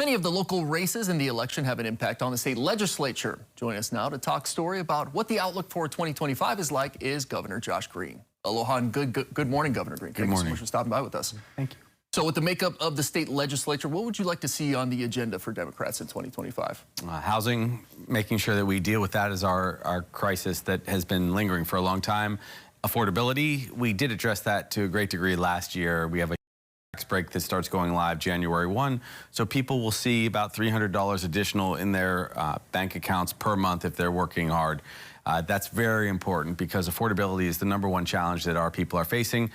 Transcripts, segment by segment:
Many of the local races in the election have an impact on the state legislature. Join us now to talk story about what the outlook for 2025 is like is Governor Josh Green. Aloha and good morning, Governor Green. Good morning. Thank you so much for stopping by with us. Thank you. So with the makeup of the state legislature, what would you like to see on the agenda for Democrats in 2025? Housing, making sure that we deal with that as our crisis that has been lingering for a long time. Affordability, we did address that to a great degree last year. We have a tax break that starts going live January 1, so people will see about $300 additional in their bank accounts per month if they're working hard. That's very important because affordability is the #1 challenge that our people are facing.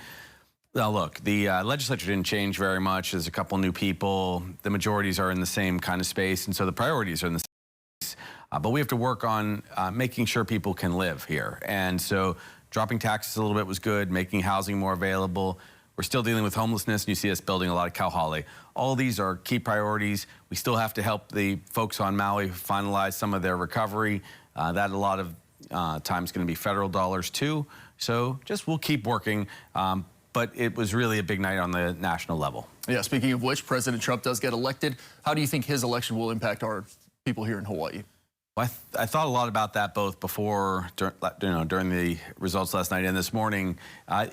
Now look, the legislature didn't change very much. There's a couple new people. The majorities are in the same kind of space, and so the priorities are in the same space. But we have to work on making sure people can live here. And so dropping taxes a little bit was good, making housing more available. We're still dealing with homelessness, and you see us building a lot of Cal Holly. All of these are key priorities. We still have to help the folks on Maui finalize some of their recovery. That a lot of times going to be federal dollars too. So just we'll keep working. But it was really a big night on the national level. Yeah, speaking of which, President Trump does get elected. How do you think his election will impact our people here in Hawaii? Well, I thought a lot about that both before, during the results last night and this morning.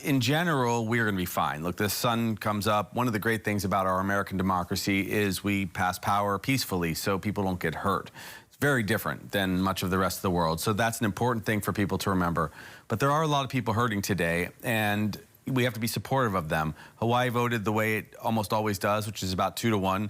In general, we're going to be fine. Look, the sun comes up. One of the great things about our American democracy is we pass power peacefully so people don't get hurt. It's very different than much of the rest of the world. So that's an important thing for people to remember. But there are a lot of people hurting today, and we have to be supportive of them. Hawaii voted the way it almost always does, which is about 2-1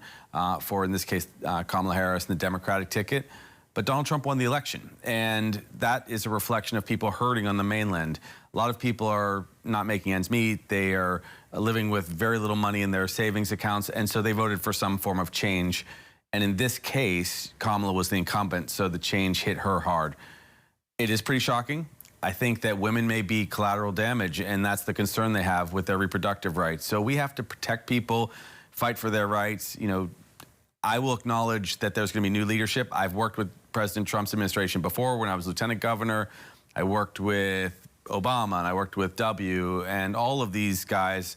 for, in this case, Kamala Harris and the Democratic ticket. But Donald Trump won the election, and that is a reflection of people hurting on the mainland. A lot of people are not making ends meet. They are living with very little money in their savings accounts, and so they voted for some form of change. And in this case, Kamala was the incumbent, so the change hit her hard. It is pretty shocking. I think that women may be collateral damage, and that's the concern they have with their reproductive rights. So we have to protect people, fight for their rights. You know, I will acknowledge that there's going to be new leadership. I've worked with President Trump's administration before when I was lieutenant governor. I worked with Obama, and I worked with W, and all of these guys,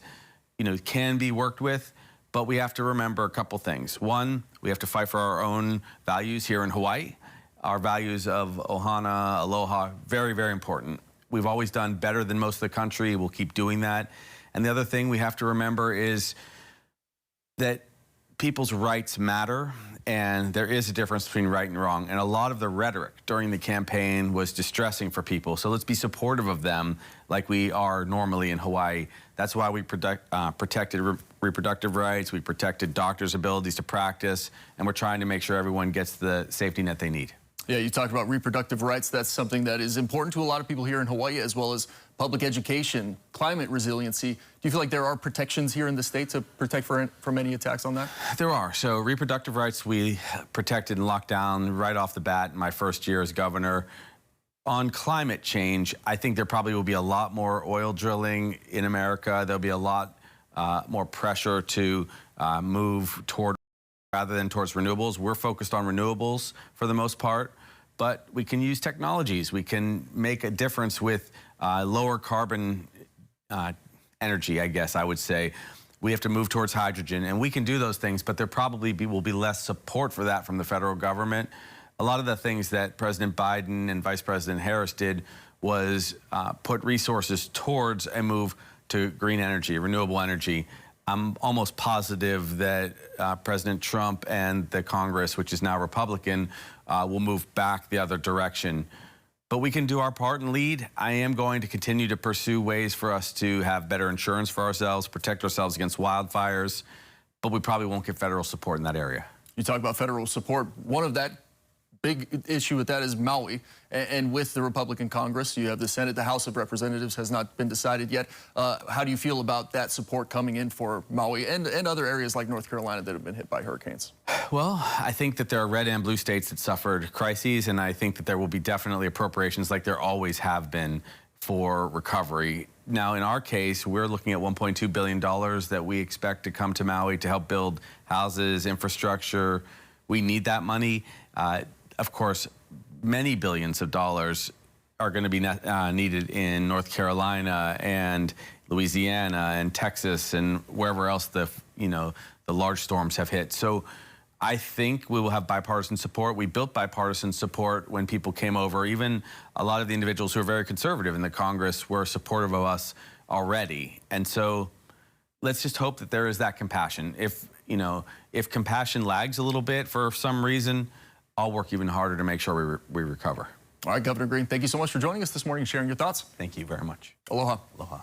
you know, can be worked with. But we have to remember a couple things. One, we have to fight for our own values here in Hawaii. Our values of ohana, aloha, very, very important. We've always done better than most of the country. We'll keep doing that. And the other thing we have to remember is that people's rights matter, and there is a difference between right and wrong. And a lot of the rhetoric during the campaign was distressing for people. So let's be supportive of them like we are normally in Hawaii. That's why we protected reproductive rights. We protected doctors' abilities to practice, and we're trying to make sure everyone gets the safety net they need. Yeah, you talked about reproductive rights. That's something that is important to a lot of people here in Hawaii, as well as public education, climate resiliency. Do you feel like there are protections here in the state to protect from any attacks on that? There are. So reproductive rights we protected and locked down right off the bat in my first year as governor. On climate change, I think there probably will be a lot more oil drilling in America. There'll be a lot more pressure to move toward rather than towards renewables. We're focused on renewables for the most part, but we can use technologies. We can make a difference with lower carbon energy, I guess I would say. We have to move towards hydrogen, and we can do those things, but there probably will be less support for that from the federal government. A lot of the things that President Biden and Vice President Harris did was put resources towards a move to green energy, renewable energy. I'm almost positive that President Trump and the Congress, which is now Republican, will move back the other direction. But we can do our part and lead. I am going to continue to pursue ways for us to have better insurance for ourselves, protect ourselves against wildfires, but we probably won't get federal support in that area. You talk about federal support. One of that big issue with that is Maui, and with the Republican Congress, you have the Senate, the House of Representatives has not been decided yet. How do you feel about that support coming in for Maui and other areas like North Carolina that have been hit by hurricanes? Well, I think that there are red and blue states that suffered crises, and I think that there will be definitely appropriations like there always have been for recovery. Now, in our case, we're looking at $1.2 billion that we expect to come to Maui to help build houses, infrastructure. We need that money. Of course, many billions of dollars are going to be needed in North Carolina and Louisiana and Texas and wherever else the large storms have hit. So I think we will have bipartisan support. We built bipartisan support when people came over. Even a lot of the individuals who are very conservative in the Congress were supportive of us already. And so let's just hope that there is that compassion. If compassion lags a little bit for some reason, I'll work even harder to make sure we recover. All right, Governor Green, thank you so much for joining us this morning and sharing your thoughts. Thank you very much. Aloha. Aloha.